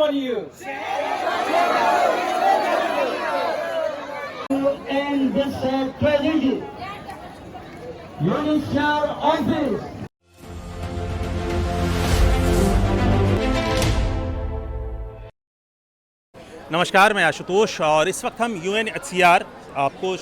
on you. To end this tragedy, UNHCR office. नमस्कार, मैं आशुतोष और इस वक्त हम UNHCR आपको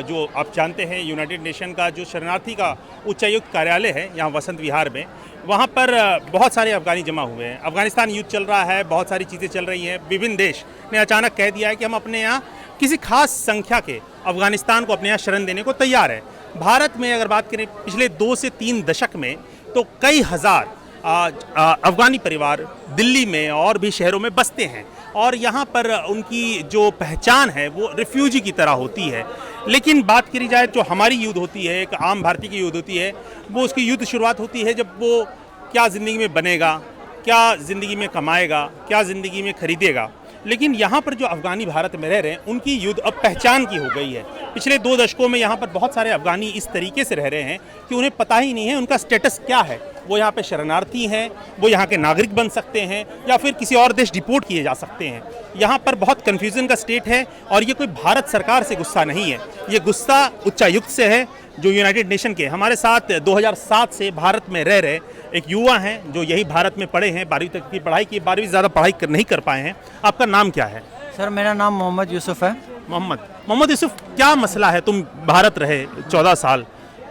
जो आप जानते हैं यूनाइटेड नेशन का जो शरणार्थी का उच्चायुक्त कार्यालय है यहाँ वसंत विहार में, वहाँ पर बहुत सारे अफगानी जमा हुए हैं। अफगानिस्तान युद्ध चल रहा है, बहुत सारी चीज़ें चल रही हैं। विभिन्न देश ने अचानक कह दिया है कि हम अपने यहाँ किसी खास संख्या के अफगानिस्तान को अपने यहाँ शरण देने को तैयार है। भारत में अगर बात करें पिछले 2 से 3 दशक में, तो कई हज़ार अफगानी परिवार दिल्ली में और भी शहरों में बसते हैं और यहाँ पर उनकी जो पहचान है वो रिफ्यूजी की तरह होती है। लेकिन बात करी जाए जो हमारी युद्ध होती है, एक आम भारतीय की युद्ध होती है, वो उसकी युद्ध शुरुआत होती है जब वो क्या ज़िंदगी में बनेगा, क्या ज़िंदगी में कमाएगा, क्या ज़िंदगी में खरीदेगा। लेकिन यहाँ पर जो अफ़गानी भारत में रह रहे हैं उनकी युद्ध अब पहचान की हो गई है। पिछले 2 दशकों में यहाँ पर बहुत सारे अफ़गानी इस तरीके से रह रहे हैं कि उन्हें पता ही नहीं है उनका स्टेटस क्या है। वो यहाँ पे शरणार्थी हैं, वो यहाँ के नागरिक बन सकते हैं या फिर किसी और देश डिपोर्ट किए जा सकते हैं। यहाँ पर बहुत कन्फ्यूज़न का स्टेट है और ये कोई भारत सरकार से गुस्सा नहीं है, ये गुस्सा उच्चायुक्त से है जो यूनाइटेड नेशन के हमारे साथ 2007 से भारत में रह रहे एक युवा हैं जो यही भारत में पढ़े हैं, 12वीं तक की पढ़ाई की, 12वीं ज़्यादा पढ़ाई नहीं कर पाए हैं। आपका नाम क्या है? सर मेरा नाम मोहम्मद यूसुफ है। मोहम्मद यूसुफ, क्या मसला है? तुम भारत रहे 14 साल,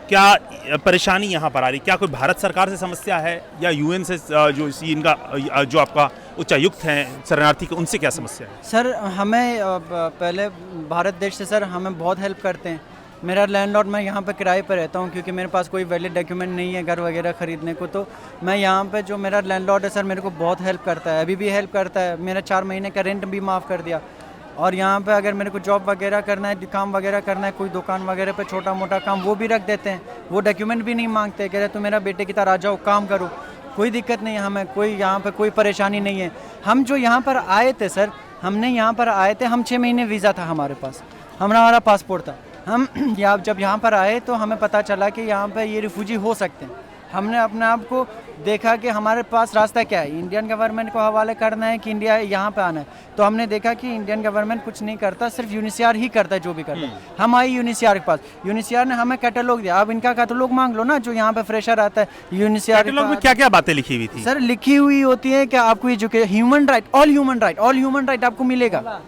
क्या परेशानी यहाँ पर आ रही? क्या कोई भारत सरकार से समस्या है या UN से जो इनका जो आपका उच्चायुक्त हैं शरणार्थी के, उनसे क्या समस्या है? सर हमें पहले भारत देश से सर हमें बहुत हेल्प करते हैं। मेरा लैंडलॉर्ड, मैं यहाँ पे किराए पर रहता हूँ क्योंकि मेरे पास कोई वैलिड डॉक्यूमेंट नहीं है घर वगैरह ख़रीदने को, तो मैं यहाँ पे जो मेरा लैंडलॉर्ड है सर मेरे को बहुत हेल्प करता है, अभी भी हेल्प करता है। मेरा 4 महीने का रेंट भी माफ़ कर दिया। और यहाँ पे अगर मेरे को जॉब वगैरह करना है, काम वगैरह करना है, कोई दुकान वगैरह पे छोटा मोटा काम, वो भी रख देते हैं। वो डॉक्यूमेंट भी नहीं मांगते, कह रहे तो मेरा बेटे की तरह आ जाओ, काम करो, कोई दिक्कत नहीं है हमें, कोई यहाँ पे कोई परेशानी नहीं है। हम जो यहाँ पर आए थे सर, हमने यहाँ पर आए थे, हम 6 महीने वीज़ा था हमारे पास, हमारा पासपोर्ट था। हम जब यहाँ पर आए तो हमें पता चला कि यहाँ पर ये रिफ्यूजी हो सकते हैं। हमने अपने आप को देखा कि हमारे पास रास्ता क्या है, इंडियन गवर्नमेंट को हवाले करना है कि इंडिया यहाँ पे आना है। तो हमने देखा कि इंडियन गवर्नमेंट कुछ नहीं करता, सिर्फ UNHCR ही करता है जो भी करता है। हम आए UNHCR के पास, UNHCR ने हमें कैटलॉग दिया। अब इनका कैटलॉग मांग लो ना, जो यहाँ पे फ्रेशर आता है। UNHCR कैटलॉग में क्या क्या बातें लिखी हुई थी? सर लिखी हुई होती है कि आपको human right, all human right आपको मिलेगा,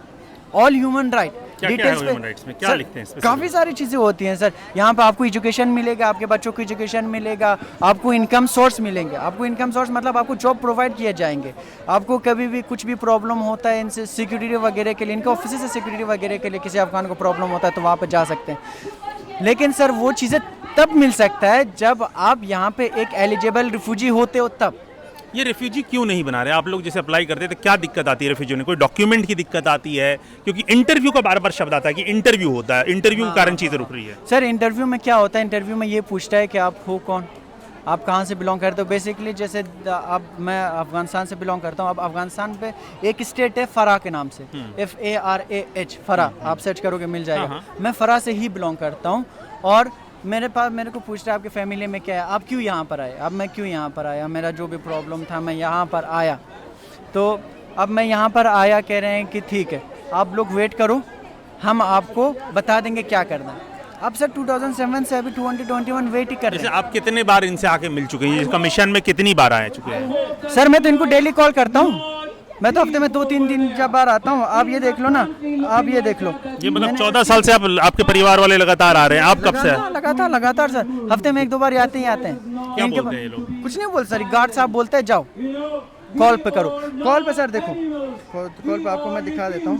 ऑल ह्यूमन राइट। डिटेल्स में क्या लिखते हैं? काफ़ी सारी चीज़ें होती हैं सर। यहाँ पे आपको एजुकेशन मिलेगा, आपके बच्चों को एजुकेशन मिलेगा, आपको इनकम सोर्स मिलेंगे। आपको इनकम सोर्स मतलब आपको जॉब प्रोवाइड किए जाएंगे। आपको कभी भी कुछ भी प्रॉब्लम होता है इनसे सिक्योरिटी वगैरह के लिए, इनके ऑफिस से सिक्योरिटी वगैरह के लिए किसी अफगान को प्रॉब्लम होता है तो वहाँ पर जा सकते हैं। लेकिन सर वो चीज़ें तब मिल सकता है जब आप यहाँ पे एक एलिजिबल रिफ्यूजी होते हो तब। ये रिफ्यूजी क्यों नहीं बना रहे? आप लोग जैसे अप्लाई करते हैं तो क्या दिक्कत आती है रिफ्यूजी में? कोई डॉक्यूमेंट की दिक्कत आती है? क्योंकि इंटरव्यू का बार बार शब्द आता है कि इंटरव्यू होता है, इंटरव्यू के कारण चीज़ें रुक रही है। सर इंटरव्यू में क्या होता है, इंटरव्यू में ये पूछता है कि आप हो कौन, आप कहाँ से बिलोंग करते हो। बेसिकली जैसे अब मैं अफगानिस्तान से बिलोंग करता हूँ। अब अफगानिस्तान पे एक स्टेट है फरा के नाम से, FARAH, फरा, आप सर्च करोगे मिल जाएगा। मैं फरा से ही बिलोंग करता हूँ और मेरे को पूछ रहा है आपके फैमिली में क्या है, आप क्यों यहाँ पर आए। अब मैं क्यों यहाँ पर आया, मेरा जो भी प्रॉब्लम था मैं यहाँ पर आया, तो अब मैं यहाँ पर आया, कह रहे हैं कि ठीक है आप लोग वेट करो, हम आपको बता देंगे क्या करना है। अब सर 2007 से अभी 2021 वेट ही कर रहे हैं। आप कितने बार इनसे आके मिल चुके हैं? कमीशन में कितनी बार आए चुके हैं? सर मैं तो इनको डेली कॉल करता हूँ, मैं तो हफ्ते में 2-3 दिन जब बार आता हूँ। आप ये देख लो ना, आप ये देख लो। ये मतलब 14 साल से आपके परिवार वाले लगातार आ रहे हैं? आप कब से? लगातार सर, हफ्ते में 1-2 बार आते हैं। क्या बोलते हैं ये लोग? कुछ नहीं बोल सर, गार्ड साहब बोलते हैं जाओ कॉल पे करो। कॉल पे सर देखो, कॉल पे आपको मैं दिखा देता हूँ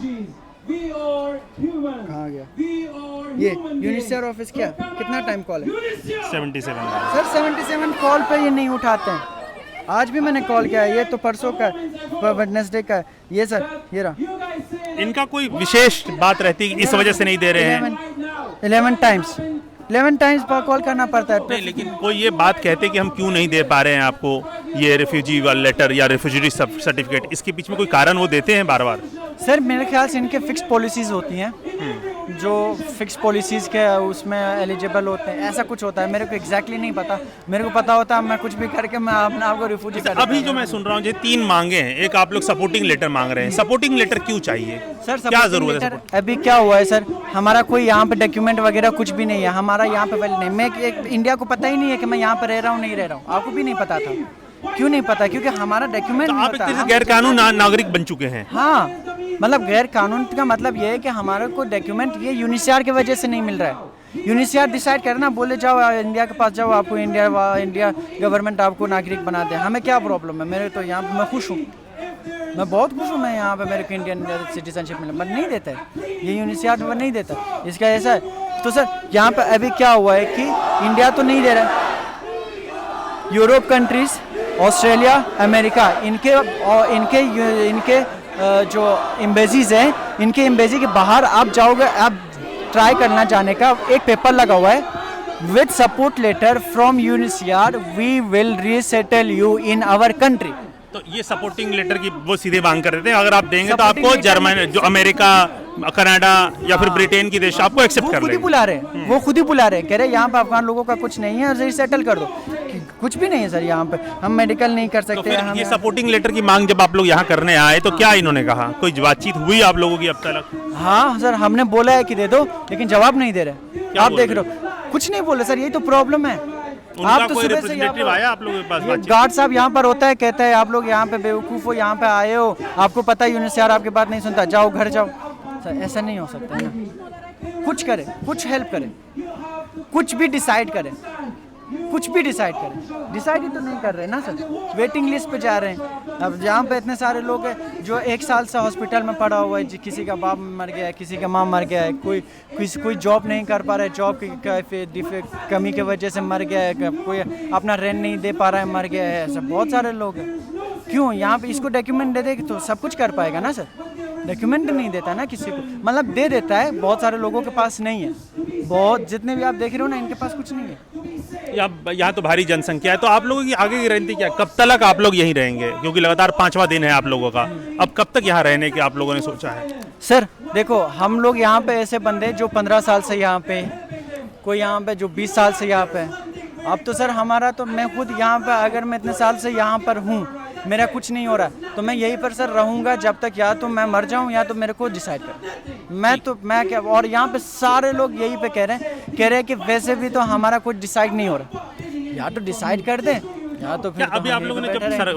कहाँ गया ये UNHCR ऑफिस। क्या कितना टाइम कॉल है? 77 सर 77 कॉल पे ये नहीं उठाते हैं। आज भी मैंने कॉल किया है, ये तो परसों का है, वेडनेसडे का है ये सर, ये रहा। इनका कोई विशेष बात रहती है इस वजह से नहीं दे रहे हैं? 11 टाइम्स पर कॉल करना पड़ता है। नहीं, लेकिन कोई ये बात कहते कि हम क्यों नहीं दे पा रहे हैं आपको ये रिफ्यूजी वाला लेटर या रिफ्यूजी सर्टिफिकेट, इसके पीछे में कोई कारण वो देते हैं बार बार? सर मेरे ख्याल से इनके फिक्स पॉलिसीज़ होती हैं जो फिक्स पॉलिसीज़ के उसमें एलिजिबल होते हैं, ऐसा कुछ होता है। मेरे को एग्जैक्टली नहीं पता, मेरे को पता होता है मैं कुछ भी करके मैं अपने आप को रिफ्यूजी कर अभी जो मैं सुन रहा हूँ ये 3 मांगे हैं, एक आप लोग सपोर्टिंग लेटर मांग रहे हैं, सपोर्टिंग लेटर क्यों चाहिए सर? क्या जरूरत है? अभी क्या हुआ है सर, हमारा कोई यहाँ पे डॉक्यूमेंट वगैरह कुछ भी नहीं है, हमारा यहाँ पे वैलिड नहीं। मैं इंडिया को पता ही नहीं है कि मैं यहाँ पे रह रहा हूँ नहीं रह रहा हूँ, आपको भी नहीं पता था। क्यों नहीं पता? क्योंकि हमारा डॉक्यूमेंट आप एक तरह से गैर कानून नागरिक बन चुके हैं। हाँ, मतलब गैर कानून का मतलब ये है कि हमारे को डॉक्यूमेंट ये यूनिसीआर की वजह से नहीं मिल रहा है। यूनिसीआर डिसाइड करना, बोले जाओ इंडिया के पास जाओ, आपको इंडिया गवर्नमेंट आपको नागरिक बना दे, हमें क्या प्रॉब्लम है? मेरे तो यहाँ मैं खुश हूँ, मैं बहुत खुश हूँ, मैं यहाँ पे मेरे को इंडियन सिटीजनशिप मिला, बट नहीं देता है ये यूनिसीआर पर नहीं देता। इसका ऐसा है तो सर यहाँ पे अभी क्या हुआ है कि इंडिया तो नहीं दे रहा है, यूरोप कंट्रीज, ऑस्ट्रेलिया, अमेरिका, इनके जो एम्बेसीज हैं, इनके एम्बेसी के बाहर आप जाओगे, आप ट्राई करना जाने का, एक पेपर लगा हुआ है with support letter from UNHCR we will resettle you in our country. तो ये सपोर्टिंग लेटर की वो सीधे मांग कर देते हैं, अगर आप देंगे तो आपको जर्मनी, जो अमेरिका, कनाडा या फिर ब्रिटेन की देश आपको एक्सेप्ट कर खुद ही लेंगे। बुला रहे हैं, वो खुद ही बुला रहे हैं, कह रहे हैं यहाँ पे अफगान लोगों का कुछ नहीं है, रीसेटल कर दो। कुछ भी नहीं है सर यहाँ पे, हम मेडिकल नहीं कर तो सकते। फिर ये सपोर्टिंग लेटर की मांग जब आप लोग यहाँ करने आए तो क्या इन्होंने कहा? कोई बातचीत हुई आप लोगों की अब तक? हाँ सर, हमने बोला है कि दे दो, लेकिन जवाब नहीं दे रहे। आप देख रहे हो, कुछ नहीं बोले सर, यही तो प्रॉब्लम है। आप तो कोई रिप्रेजेंटेटिव आया आप लोगों के पास? गार्ड साहब यहाँ पर होता है, कहता है आप लोग यहाँ पे बेवकूफ़ हो, यहाँ पे आए हो, आपको पता है यूनिसीआर आपकी बात नहीं सुनता, जाओ घर जाओ। सर ऐसा नहीं हो सकता है ना, कुछ करे, कुछ हेल्प करे, कुछ भी डिसाइड करे, कुछ भी डिसाइड करें। डिसाइड ही तो नहीं कर रहे ना सर, वेटिंग लिस्ट पे जा रहे हैं। अब यहाँ पे इतने सारे लोग हैं जो 1 साल से हॉस्पिटल में पड़ा हुआ है, किसी का बाप मर गया है, किसी का माँ मर गया है, कोई जॉब नहीं कर पा रहा है, जॉब की कमी की वजह से मर गया है, कोई अपना रेंट नहीं दे पा रहा है, मर गया है। ऐसा बहुत सारे लोग हैं। क्यों यहाँ पे इसको डॉक्यूमेंट दे देगी तो सब कुछ कर पाएगा ना सर? डॉक्यूमेंट नहीं देता ना किसी को, मतलब दे देता है, बहुत सारे लोगों के पास नहीं है, बहुत जितने भी आप देख रहे हो ना, इनके पास कुछ नहीं है। यहाँ तो भारी जनसंख्या है, तो आप लोगों की आगे की रणनीति क्या? कब तक आप लोग यहीं रहेंगे? क्योंकि लगातार 5वां दिन है आप लोगों का, अब कब तक यहाँ रहने की आप लोगों ने सोचा है? सर देखो, हम लोग यहाँ पे ऐसे बंदे जो 15 साल से यहाँ पे, कोई यहाँ पे जो 20 साल से यहाँ पे। अब तो सर हमारा तो, मैं खुद यहाँ पे, अगर मैं इतने साल से यहाँ पर हूँ, मेरा कुछ नहीं हो रहा, तो मैं यहीं पर सर रहूँगा जब तक या तो मैं मर जाऊँ या तो मेरे को डिसाइड कर। मैं क्या, और यहाँ पे सारे लोग यही पे कह रहे हैं कि वैसे भी तो हमारा कुछ डिसाइड नहीं हो रहा, या तो डिसाइड कर दें या तो फिर। अभी आप लोगों ने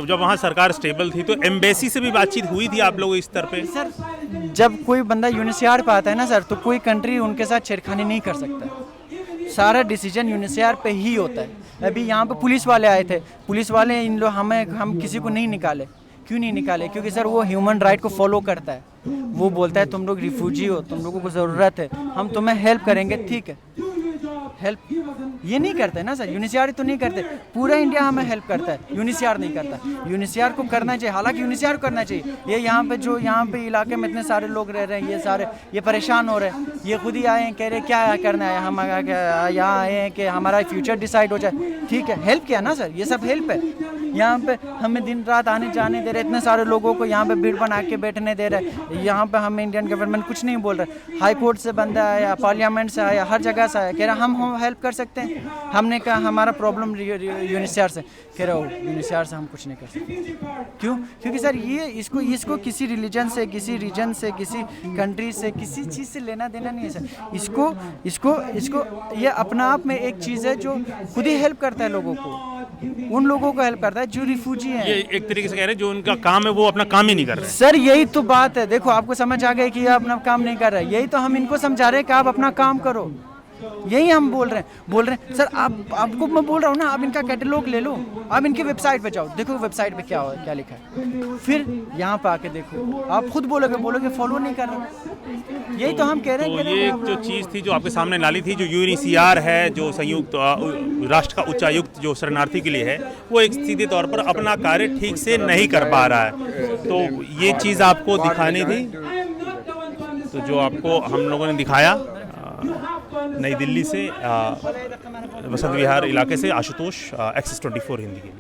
जब वहाँ सरकार स्टेबल थी तो एम्बेसी से भी बातचीत हुई थी आप लोगों इस स्तर पे? सर जब कोई बंदा यूनिसीआर पे आता है ना सर, तो कोई कंट्री उनके साथ छेड़खानी नहीं कर सकता, सारा डिसीजन यूनिसीआर पे ही होता है। अभी यहाँ पे पुलिस वाले आए थे, पुलिस वाले हम किसी को नहीं निकाले। क्यों नहीं निकाले? क्योंकि सर वो ह्यूमन राइट को फॉलो करता है, वो बोलता है तुम लोग रिफ्यूजी हो, तुम लोगों को ज़रूरत है, हम तुम्हें हेल्प करेंगे, ठीक है। हेल्प ये नहीं करते ना सर, यूनिसीआर तो नहीं करते, पूरा इंडिया हमें हेल्प करता है, यूनिसीआर नहीं करता। यूनिसीआर को करना चाहिए, हालांकि यूनिसीआर को करना चाहिए। ये यहाँ पे इलाके में इतने सारे लोग रह रहे हैं, ये परेशान हो रहे हैं, ये खुद ही आए हैं, कह रहे क्या करना है, हम यहाँ आए हैं कि हमारा फ्यूचर डिसाइड हो जाए, ठीक है। हेल्प किया ना सर, ये सब हेल्प है। यहाँ पे हमें दिन रात आने जाने दे रहे, इतने सारे लोगों को यहाँ पे भीड़ बना के बैठने दे रहे। यहाँ पे हमें इंडियन गवर्नमेंट कुछ नहीं बोल रहा, हाई कोर्ट से बंदा आया, पार्लियामेंट से आया, हर जगह से आया, कह रहा हम हेल्प कर सकते हैं। हमने कहा हमारा प्रॉब्लम यूनिसीआर से, कह रहा हो यूनिसीआर से हम कुछ नहीं कर सकते। क्यों? क्योंकि सर ये इसको किसी रिलीजन से, किसी रीजन से, किसी कंट्री से, किसी चीज़ से लेना देना नहीं है सर। इसको ये अपना आप में एक चीज़ है जो खुद ही हेल्प करता है लोगों को, उन लोगों को हेल्प करता है जो रिफ्यूजी हैं। ये एक तरीके से कह रहे हैं जो उनका काम है वो अपना काम ही नहीं कर रहे हैं। सर यही तो बात है, देखो आपको समझ आ गई कि ये अपना काम नहीं कर रहा है, यही तो हम इनको समझा रहे हैं कि आप अपना काम करो, यही हम बोल रहे हैं। सर आपको मैं बोल रहा हूँ ना, आप इनका कैटलॉग ले लो, आप इनकी वेबसाइट पे जाओ, देखो वेबसाइट पे क्या लिखा है, फिर यहाँ पे आके देखो, आप खुद बोलोगे फॉलो नहीं कर रहे। यही तो हम कह रहे हैं। तो ये जो चीज़ थी जो आपके सामने डाली थी, जो यूनिसीआर है, जो संयुक्त राष्ट्र का उच्चायुक्त जो शरणार्थी के लिए है, वो एक सीधे तौर पर अपना कार्य ठीक से नहीं कर पा रहा है। तो ये चीज़ आपको दिखानी थी, तो जो आपको हम लोगों ने दिखाया नई दिल्ली से, वसंत विहार इलाके से, आशुतोष, एक्सेस 24 हिंदी के लिए।